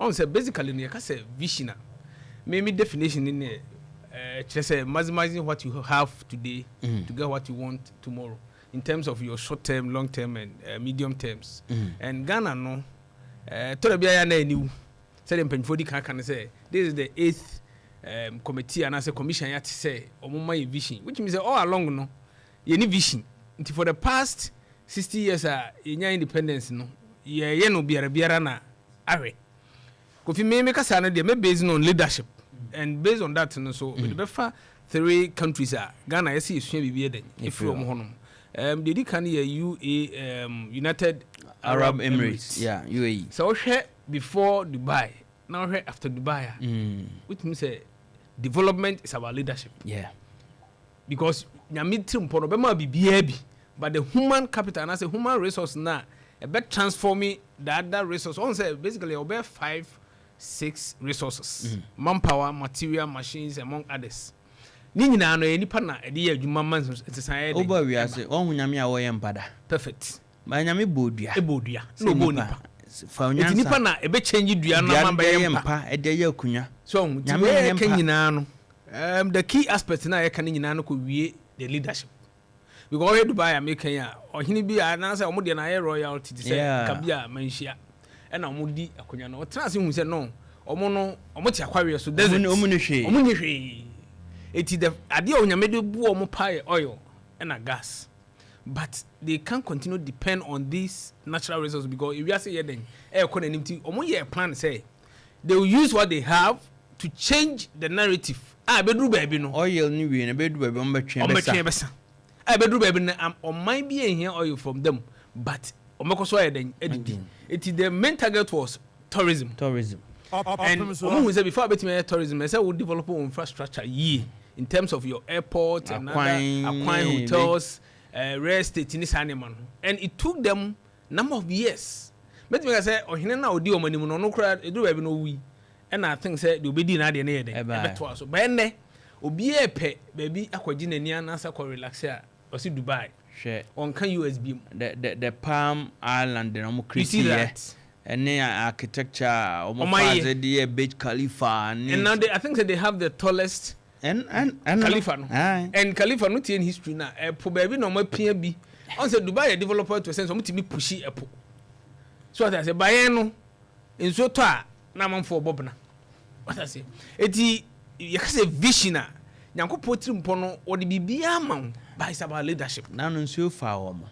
On say basically you can say vision. Maybe definition in just say maximizing what you have today to get what you want tomorrow in terms of your short term, long term, and medium terms. And Ghana no, to be a new. Say them penfodi can say this is the 8th committee and as a commission yet say omuma vision, which means all along no, you need vision. For the past 60 years, in your independence no, ye no biara na are. Kofi me make us they based on leadership. And based on that, so with the 3 countries Ghana, I see should be then. If you the can United Arab Emirates, yeah, UAE. So before Dubai, now after Dubai, which means development is about leadership. Yeah, because nyamitim pono bema bi, but the human capital and as a human resource now, a bit transforming the other resource. On say basically about 5-6 resources, manpower, material, machines, among others. Ni nyina no enipa na e de adwuma man society. Oba wi ase ohun nyame a wo ye mpada. Perfect. Ma nyame bodua. E bodua. No bo nipa. Fa onyansa. Eti nipa na e be change dua na man ba ye mpa. E de ye akunya. So nyame ye ka nyina no. The key aspect na ye ka nyina no ko wie the leadership. Because we Dubai American ya ohini bi anansa omo de na ye royalty say kabia manhia. E na omo di akunya no. O trans hu say no. Omo ti akwawe so desert. Omo ne hwe. It is the idea of Yamede Buomo pie oil and a gas. But they can't continue to depend on these natural resources because if you are saying then air connectivity or plan say they will use what they have to change the narrative. I bedru baby no oil ni we na bedru baby on besa. I bedru baby na on might be in here oil from them, but omekoso then it is the main target was tourism. And who say before betting tourism, I say we develop infrastructure in terms of your airport and acquiring hotels, real estate in this animal. And it took them number of years. But I say, oh, here now, do money, no crowd, do have no we. And I think say, do be dinner the near day. So, but then, Obi a pet, baby, aquagin and yan answer for relaxer, or see Dubai. Share on can USB. The Palm Island, the Nomo You see that? And architecture, almost the Burj Khalifa. And now I think that they have the tallest. And Khalifa no. And Khalifa no tie in history na po baby no ma pia bi on say Dubai developer to sense omtimi pushi epo so that say baye no enso to a na manfo bobna what I say eti you can say vision a nyankopɔ tirimpo no odi bibia ma by about leadership na no nso fa wo mo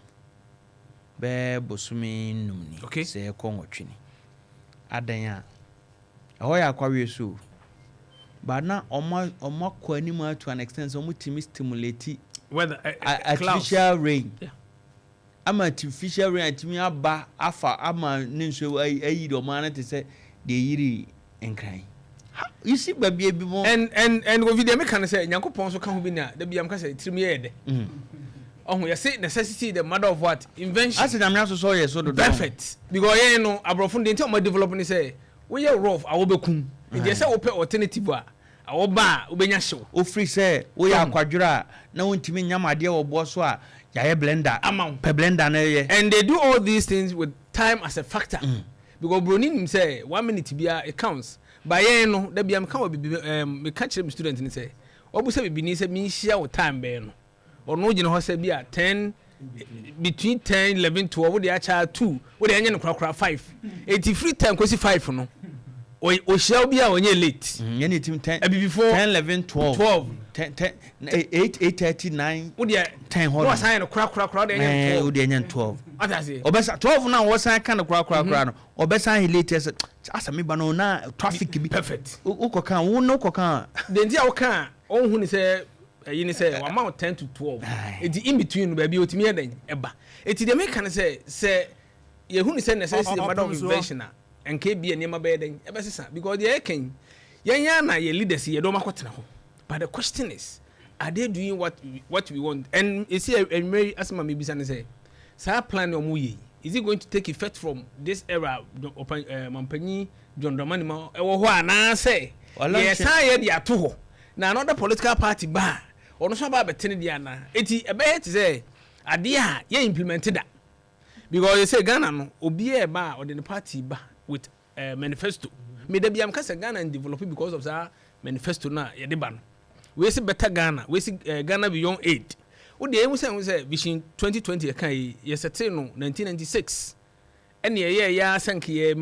be bosumi numni okay say konwotwini adan a ho ya kwawe so. But now, almost quite to an extent, so much stimulate whether artificial rain. Yeah. I'm artificial rain. To me, I'm a ninja. I eat or man to say the iri and crying. You see, baby, more and with the American say, Yanko Ponso can't be near the BM Casa, it's me. Oh, we are saying necessity, the mother of what invention. I said, I'm not so sorry, so perfect. Because you know, I brought from the entire development say, we are rough, I will be cool. If you say open alternative a ba ubenya show o free say we ya kwadwura na wontimi nyamade obo so a ya blender per blender na ye and they do all these things with time as a factor because bronin say 1 minute bia it counts by ye no da bia me catch them student ni say obu say bibi ni say me share with time be no ono gine ho say bia 10 between 10 11 12 we dey acha 2 we dey anya no krakra 5 80 free time kwesi 5 no o shall be onye late any team 10 before 10 11 12 10 8 8:39 wo de 10 hold no sign no kra de anya 12 wo de anya 12 what I say obesa 12 na wo sign kan kra no obesa he late asa me ba no na traffic bi perfect ukokan wo no ukokan the ndia wo kan on hu ni say you ni say amount 10 to 12 it in between no ba bi otimi eden eba it dey make kan say ye hu ni say necessity the matter of invention and KB and Yama Beden, because the king, Yana, ye leaders here, don't matter. But the question is, are they doing what we want? And you see, and Mary asked my baby son say, Sir plan on we is it going to take effect from this era? Mampany, John Dramanima, or what I say, yes, I had ya too. Now, another political party bar, or no about Tenediana, it's a bad say, idea, ye implemented that. Because you say Ghana, no, or be a bar or the party bar. With manifesto Me de biam kasa Ghana and develop because of that manifesto na ye de ban. We see better Ghana, we see Ghana beyond 8. Wo de emu say vision 2020 e kan ye settle no 1996. Ene ye ya sank ye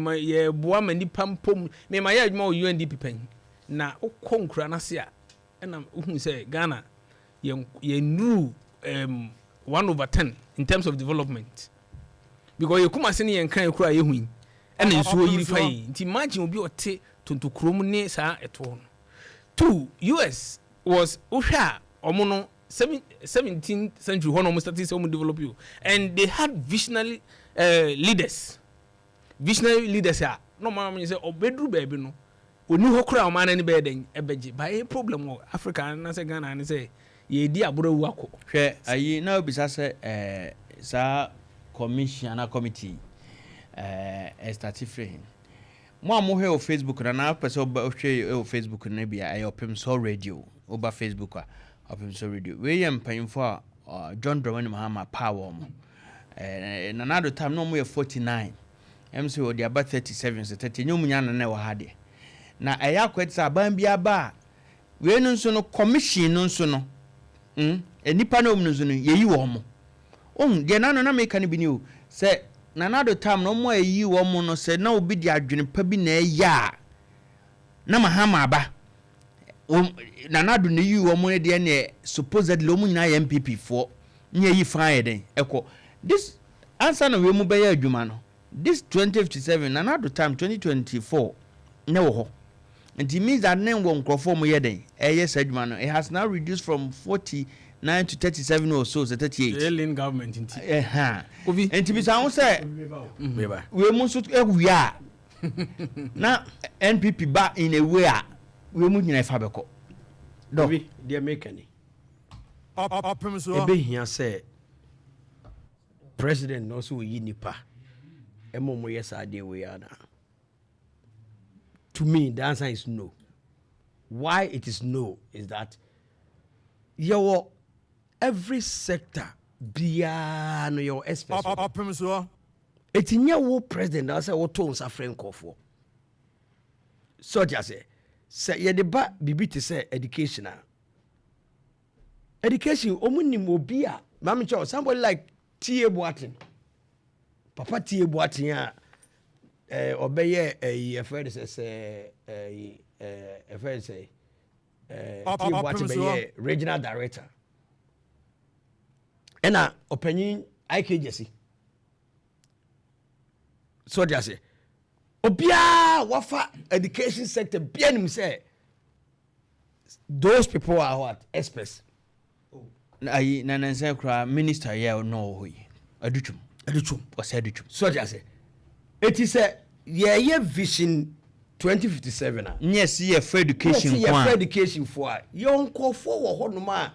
boa mani pampom me ma ye adwuma o UNDP pen. Na okonkura na se a ena hu say Ghana ye new 1/10 in terms of development. Because you kuma se ne ye kan kura ye hu. Ena nso yiri fayi. Nti imagine obi ote tonto krom ne sa eto no. 2 US was Usha Omono 17th century when almost started to develop you. And they had visionary leaders. Visionary leaders here. No man say obedru baby no. Oni hokura o man any beden ebeji. By a problem of Africa and say Ghana and say ye di aburo wu akọ. Hwe ayi na obi say sa commission committee start free. Mo amohwe o Facebook na pese obahwe o Facebook na bia ayi Opemsuo radio oba Facebook a Opemsuo radio we yam panyimfo a John Dramani Mahama power mo na another time no mo 49 MC o dia about 37 so 30 nyum nya na wa ha de na eya kwetsa aban bia ba we no nso no commission no nso no enipa na omnu nso no yeyi wo mo de na no na me kan bi ni o se na another time no mo ayi wo mo no se na obi di adwene pa bi na eya na Mahama ba na nado ne yi wo mo de ne supposedly o mu nyina ya MPP for nye yi fine den eko this answer na we mu be ya adwuma no this 2057 na nado time 2024 ne wo ho and it means that ne wo nkrofo mo ye den yes adwuma no it has now reduced from 49 to 37 or so 38 alien government inti obi enti bi sa ho say we mu so ewia na NPP ba in a way we mu nyina fa beko do they make any Opemsuo ebe hia say president no so yi nipa emo yes ade we ana. To me the answer is no. Why it is no is that your every sector bia no your experts Opemsuo etinya wo president na say wo to nsa friend kofo so just say ye de ba bibi te say education omunim obi a mam cho somebody like Tie Boatin papa Tie Boatin a obeye e friend say e friend say Tie Boatin be regional director ena opanyin IKJC so just say obia wafa education sector bianim say those people are what experts ayi na nanse kra minister ya no hoyi aduchum was aduchum so just say it is a ye vision 2057 yes ye for education yes ye for education for yonko for wo hono ma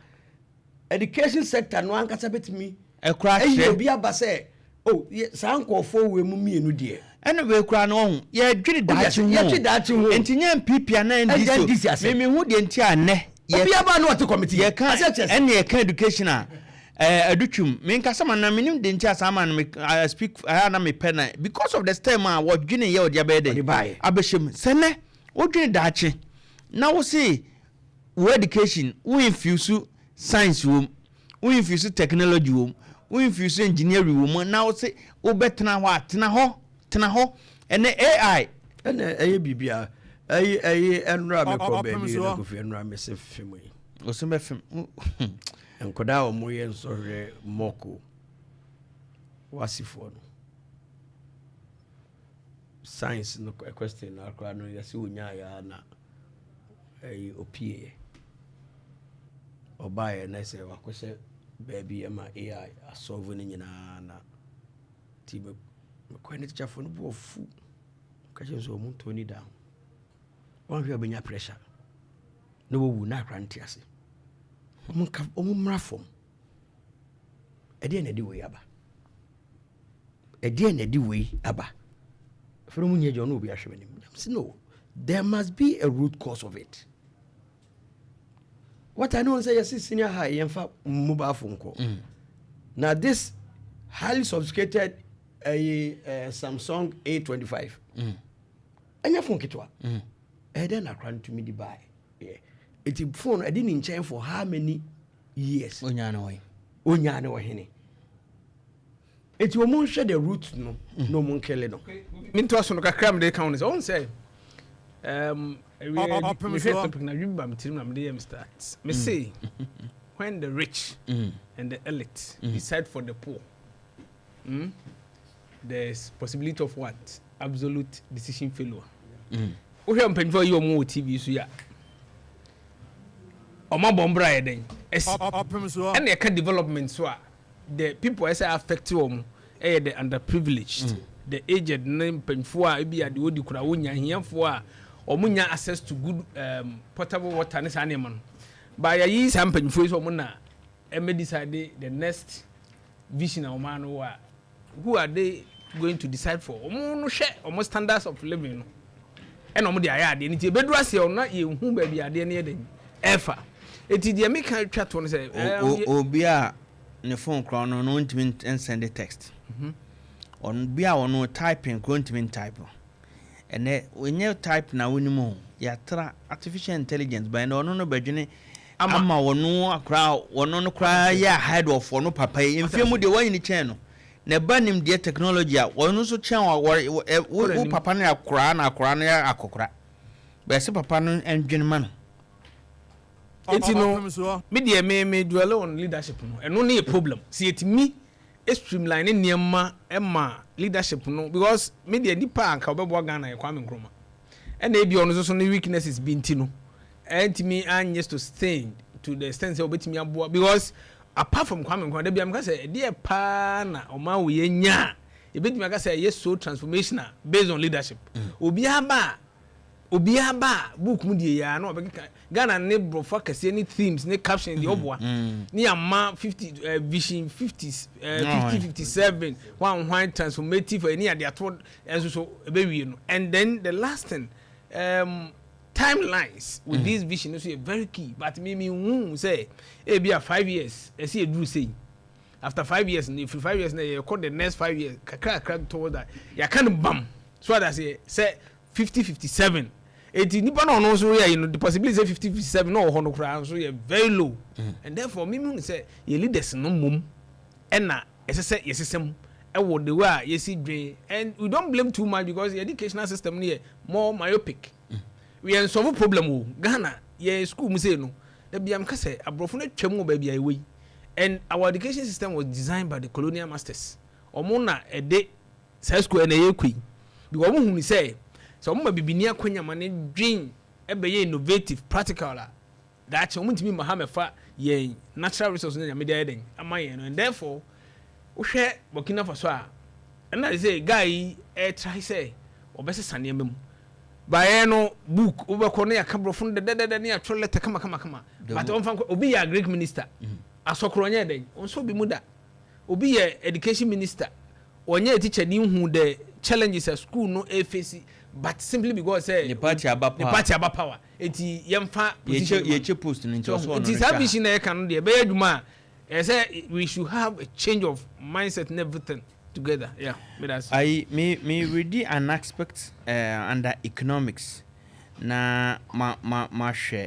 education sector no ankasa betimi e kra e obi aba say oh sanko for we mu mienu de anyway kra no ho ye dwene dachi ho entinya MPP na ndiso me hu de enti ane obi aba no what committee ye kan ene ye kan education a aduchum me nka sama na menim de enti asama na I speak na me pen because of the stem a what dwene ye odi aba de abehim sene wo dwene dachi na wo say wo education wo infuse science wo infuse technology wo infuse engineering wo na wo say wo betena ho tena ho ene AI ene aye bibia aye enra me ko be ni na ko fi enra me se film yi o se me film enkoda o mo ye nso hwe moko wasifo no science no question na akra no yesi onya ya na aye opie obaye na se wakose baby ma AI asolve ni nyina na tibe ko ne teacher no bo fu ka je so mu toni down one hwe abenya pressure no wo na akra ntiase omu mra fom ede na di we aba from munye jo no obi ahwe nim no there must be a root cause of it. What I know is that senior high yemfa mobile phone call. Now this highly sophisticated Samsung A25 anya phone kitwa then na kran to me di buy yeah it phone I didn't change for how many years onya na way hene it wo mon share the root no no mon kele no me to aso no kakra me dey count on say me say topic na wimba me tirim na me dey start me say when the rich and the elite decide for the poor there's possibility of what absolute decision failure we hear pen for you mo TV so ya o ma bombra e den Opemsuo and the development so the people say affect them the underprivileged the aged name penfo a bi ade odi kura wonya hiafo a omunya access to good potable water ne sa ne man ba ya yi sam penfo so na e decide the next vision of man who are they going to decide for no share almost standards of living no and omo de aya de ni ti bedura se ona ye hu ba bi ade ne eden efa eti de me kan twa to no say obi a ne phone crown no ntimi send the text on bi a ono typing ntimi type ene wenye type na wonimu ya tra artificial intelligence by no no badwene ama wono akra wono no kra ya head of wono papa emfiemu de wani ni chen no na banim de technology a wono so chen wo papa na akra na ya akokra be se papa no endwene ma no eti no me de me dwell on leadership no eno na problem see etimi streamline niema ema leadership no because me de nipa anka obebo Ghana e Kwame Nkrumah and e bi ono so no weaknesses bi ntino and me and just to stay to the extent say obetimi aboa because apart from Kwame Nkrumah dey am ka say dey pa na o ma wo yenya e betimi ka say yes so transformational based on leadership obi aba book mu die ya na obeka Ghana ne brofa kase any themes ne caption the oboa ni ama 50 vision 50 57 one transformative for any ade ato enso so ebewie no and then the last thing timelines with this vision so very key but me say e be a 5 years e see e do say after 5 years if 5 years na you call the next 5 years kakra toward that you can bam so that say 50 57 eti nipa na ono so you know the possibility say 50 57 no ho no kra so very low and therefore me say your leaders no mum na esese yesesem e wo the way yesi dwen and we don't blame too much because the educational system here more myopic we are solve problem o Ghana ye school mu say no da biam ka say abrofo na twam ba bia ewe and our education system was designed by the colonial masters omo na ede say school na ye kwi because omo hu ni say so omo bibini akwanya mane dwen e be ye innovative practical la that omo ntimi mahamefa ye natural resources na media eden amaye no and therefore uhwe Burkina Faso a na dey say guy try say obesesa ne mem bae no book ubekọ na yakabrofo de ne atro letter kama but on fan obi ya Greek minister asokro nya den onso bi muda obi ya education minister onye teacher ni hu the challenges at school no face but simply because say the party aba power eti yemfa position ye che post ni ncho so no it is ambition na kan de be adwuma say we should have a change of mindset and everything together. Yeah, me read an aspect under economics na ma share